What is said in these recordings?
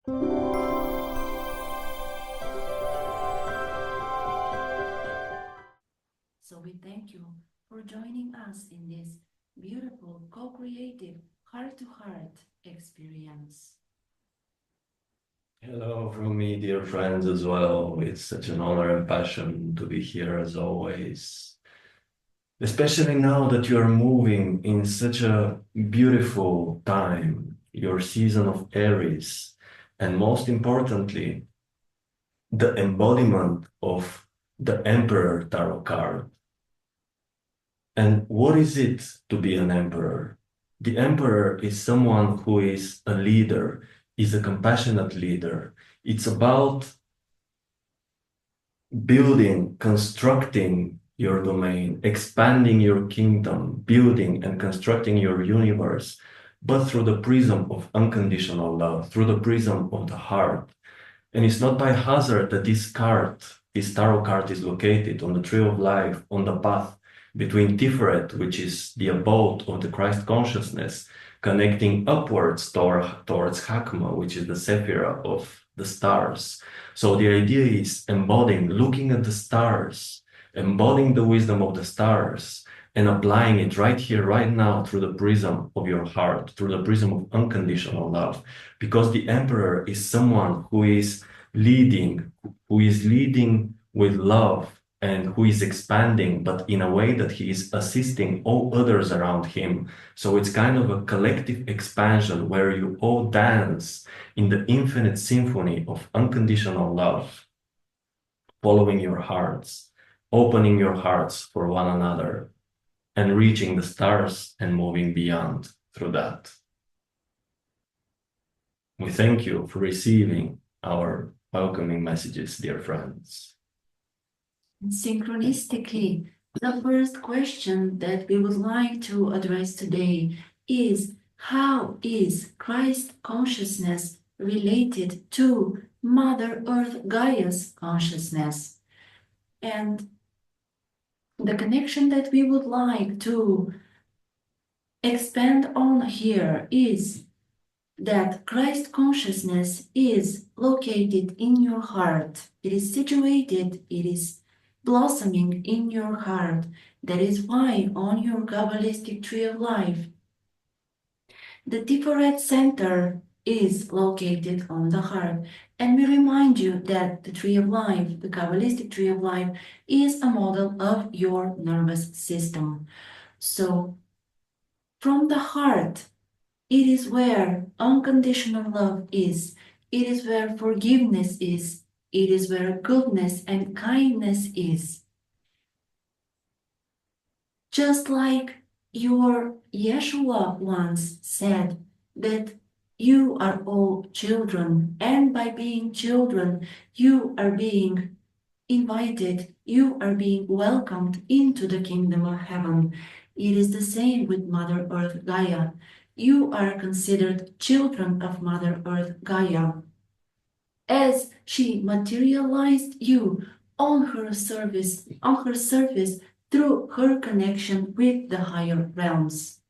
So we thank you for joining us in this beautiful, co-creative, heart-to-heart experience. Hello from me, dear friends, as well. It's such an honor and passion to be here as always. Especially now that you are moving in such a beautiful time, your season of Aries, and most importantly, the embodiment of the Emperor Tarot card. And what is it to be an emperor? The emperor is someone who is a leader, is a compassionate leader. It's about building, constructing your domain, expanding your kingdom, building and constructing your universe, but through the prism of unconditional love, through the prism of the heart. And it's not by hazard that this tarot card is located on the tree of life, on the path between Tiferet, which is the abode of the Christ consciousness, connecting upwards towards Hakma, which is the Sephira of the stars. So the idea is embodying, looking at the stars, embodying the wisdom of the stars, and applying it right here, right now, through the prism of your heart, through the prism of unconditional love. Because the emperor is someone who is leading with love, and who is expanding, but in a way that he is assisting all others around him. So it's kind of a collective expansion where you all dance in the infinite symphony of unconditional love, following your hearts, opening your hearts for one another, and reaching the stars and moving beyond through that. We thank you for receiving our welcoming messages, dear friends. Synchronistically, the first question that we would like to address today is, how is Christ consciousness related to Mother Earth Gaia's consciousness? And the connection that we would like to expand on here is that Christ consciousness is located in your heart. It is situated, it is blossoming in your heart. That is why on your Kabbalistic tree of life, the Tiferet center is located on the heart. And we remind you that the tree of life, the Kabbalistic tree of life, is a model of your nervous system. So from the heart, it is where unconditional love is. It is where forgiveness is. It is where goodness and kindness is. Just like your Yeshua once said that you are all children, and by being children, you are being invited, you are being welcomed into the kingdom of heaven. It is the same with Mother Earth Gaia. You are considered children of Mother Earth Gaia, as she materialized you on her surface through her connection with the higher realms.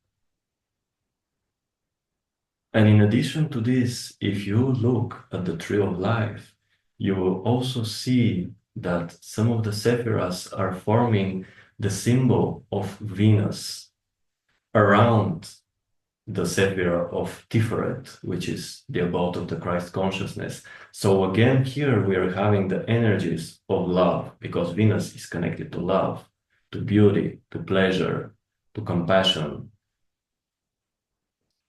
And in addition to this, if you look at the tree of life, you will also see that some of the sephiras are forming the symbol of Venus around the Sephira of Tiferet, which is the abode of the Christ consciousness. So again, here we are having the energies of love, because Venus is connected to love, to beauty, to pleasure, to compassion.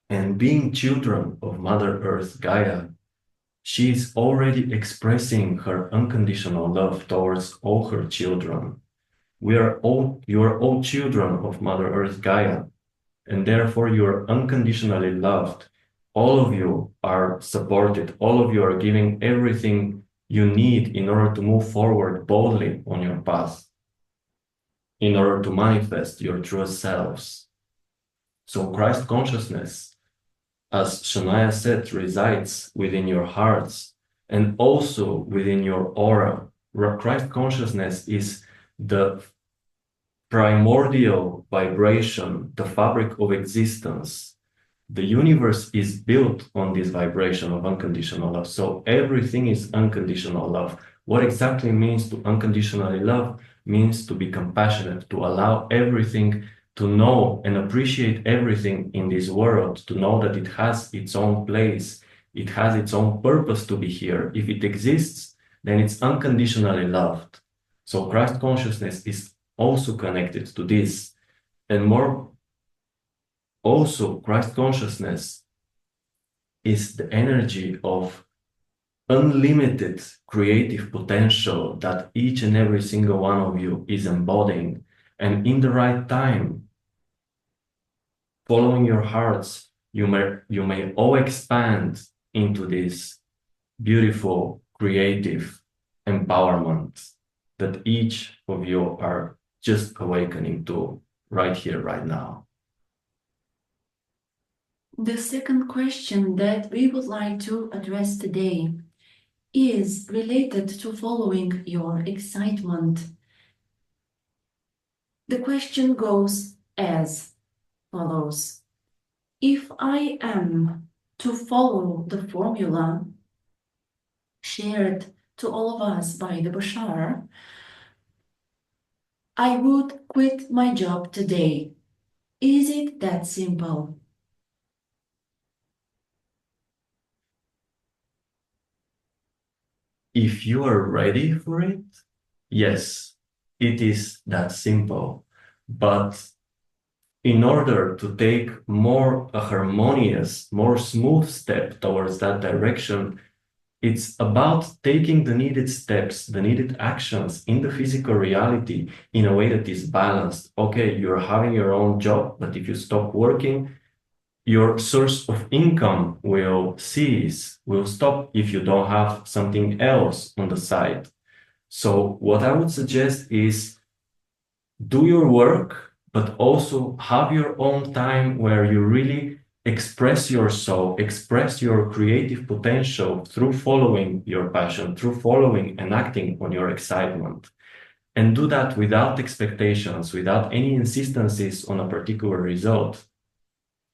And being children of Mother Earth Gaia, she is already expressing her unconditional love towards all her children. You are all children of Mother Earth Gaia, and therefore you are unconditionally loved. All of you are supported. All of you are giving everything you need in order to move forward boldly on your path, in order to manifest your true selves. So Christ consciousness, as Shanaya said, resides within your hearts and also within your aura. Christ consciousness is the primordial vibration, the fabric of existence, The universe is built on this vibration of unconditional love. So everything is unconditional love. What exactly means to unconditionally love? Means to be compassionate, to allow everything, to know and appreciate everything in this world, to know that it has its own place, it has its own purpose to be here. If it exists, then it's unconditionally loved. So Christ consciousness is also connected to this. And more also, Christ consciousness is the energy of unlimited creative potential that each and every single one of you is embodying. And in the right time, following your hearts, you may all expand into this beautiful creative empowerment that each of you are just awakening to right here, right now. The second question that we would like to address today is related to following your excitement. The question goes as follows. If I am to follow the formula shared to all of us by the Bashar, I would quit my job today. Is it that simple? If you are ready for it, yes, it is that simple. But in order to take more a harmonious, more smooth step towards that direction, it's about taking the needed steps, the needed actions in the physical reality in a way that is balanced. Okay, you're having your own job, but if you stop working, your source of income will cease, will stop if you don't have something else on the side. So what I would suggest is do your work, but also have your own time where you really express your soul, express your creative potential through following your passion, through following and acting on your excitement. And do that without expectations, without any insistencies on a particular result.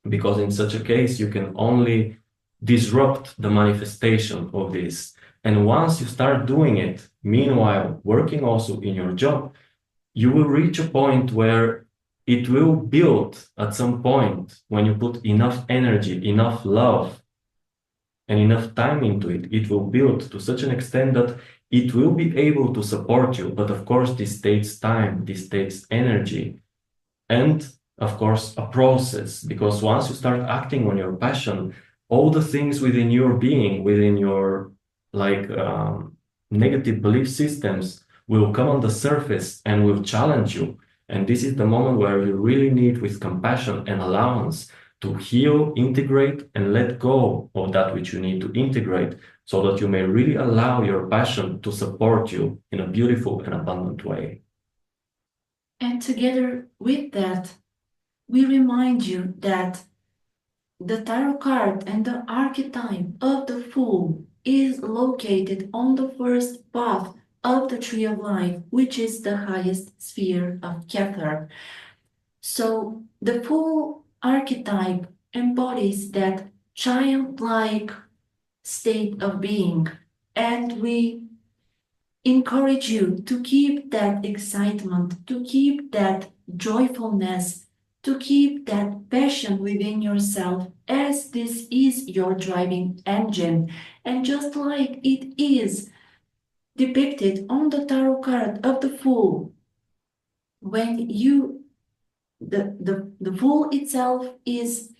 Because in such a case, you can only disrupt the manifestation of this. And once you start doing it, meanwhile, working also in your job, you will reach a point where it will build at some point when you put enough energy, enough love, and enough time into it, it will build to such an extent that it will be able to support you. But of course, this takes time, this takes energy, and of course, a process. Because once you start acting on your passion, all the things within your being, within your negative belief systems will come on the surface and will challenge you. And this is the moment where you really need, with compassion and allowance, to heal, integrate, and let go of that which you need to integrate, so that you may really allow your passion to support you in a beautiful and abundant way. And together with that, we remind you that the tarot card and the archetype of the Fool is located on the first path of the Tree of Life, which is the highest sphere of Kether. So the Fool archetype embodies that childlike state of being, and we encourage you to keep that excitement, to keep that joyfulness, to keep that passion within yourself, as this is your driving engine. And just like it is depicted on the tarot card of the Fool, when the Fool itself is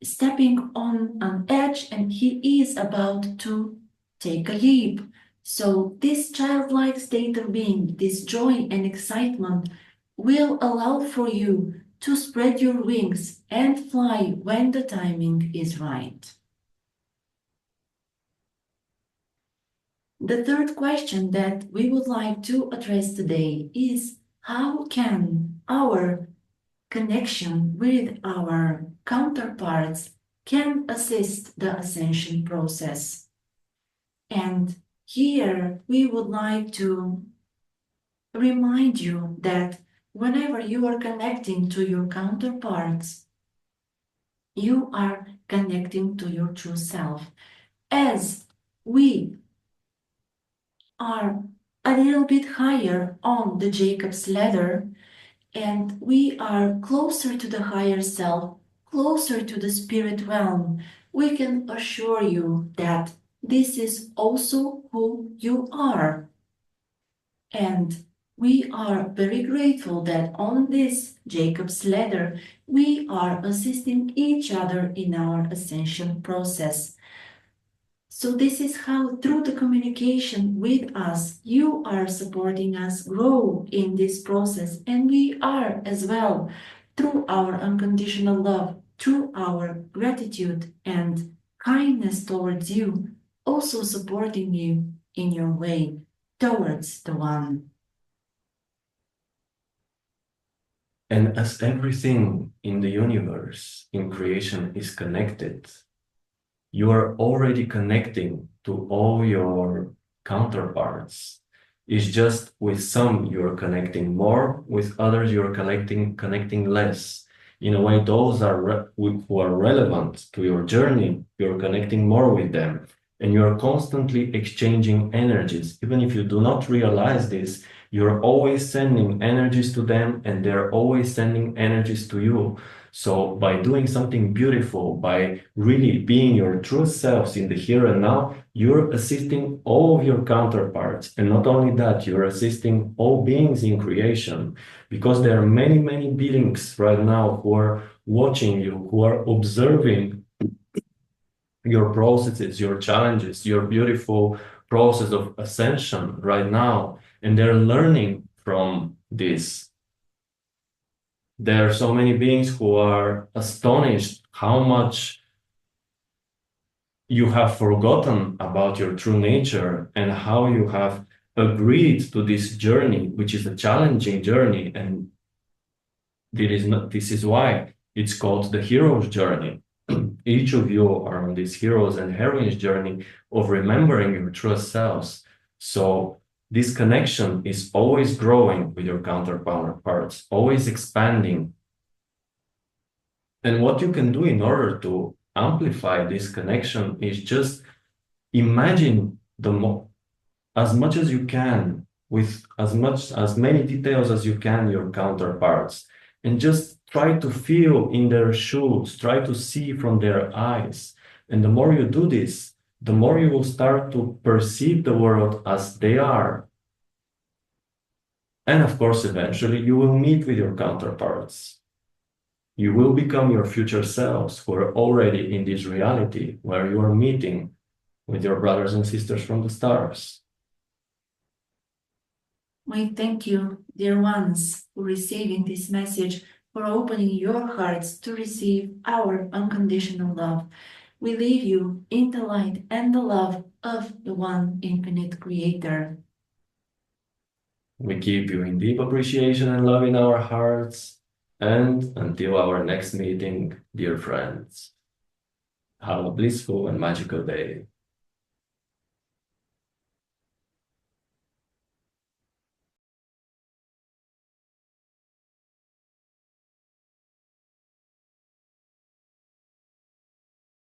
stepping on an edge and he is about to take a leap. So this childlike state of being, this joy and excitement, will allow for you to spread your wings and fly when the timing is right. The third question that we would like to address today is how can our connection with our counterparts can assist the ascension process? And here we would like to remind you that whenever you are connecting to your counterparts, You are connecting to your true self. As we are a little bit higher on the Jacob's ladder, and we are closer to the higher self, closer to the spirit realm, we can assure you that this is also who you are. And we are very grateful that on this Jacob's ladder, we are assisting each other in our ascension process. So this is how, through the communication with us, you are supporting us grow in this process, and we are as well, through our unconditional love, through our gratitude and kindness towards you, also supporting you in your way towards the one. And as everything in the universe, in creation, is connected, you are already connecting to all your counterparts. It's just with some you're connecting more, with others you're connecting less. In a way, those are who are relevant to your journey, you're connecting more with them. And you're constantly exchanging energies. Even if you do not realize this, you're always sending energies to them, and they're always sending energies to you. So by doing something beautiful, by really being your true selves in the here and now, you're assisting all of your counterparts. And not only that, you're assisting all beings in creation, because there are many, many beings right now who are watching you, who are observing your processes, your challenges, your beautiful process of ascension right now. And they're learning from this. There are so many beings who are astonished how much you have forgotten about your true nature and how you have agreed to this journey, which is a challenging journey. And this is why it's called the hero's journey. Each of you are on this heroes and heroines journey of remembering your true selves. So this connection is always growing with your counterparts, always expanding. And what you can do in order to amplify this connection is just imagine as much as you can, with as many details as you can, your counterparts, and just try to feel in their shoes, try to see from their eyes. And the more you do this, the more you will start to perceive the world as they are. And of course, eventually you will meet with your counterparts. You will become your future selves who are already in this reality where you are meeting with your brothers and sisters from the stars. We thank you, dear ones, for receiving this message, for opening your hearts to receive our unconditional love. We leave you in the light and the love of the one infinite creator. We keep you in deep appreciation and love in our hearts. And until our next meeting, dear friends, have a blissful and magical day.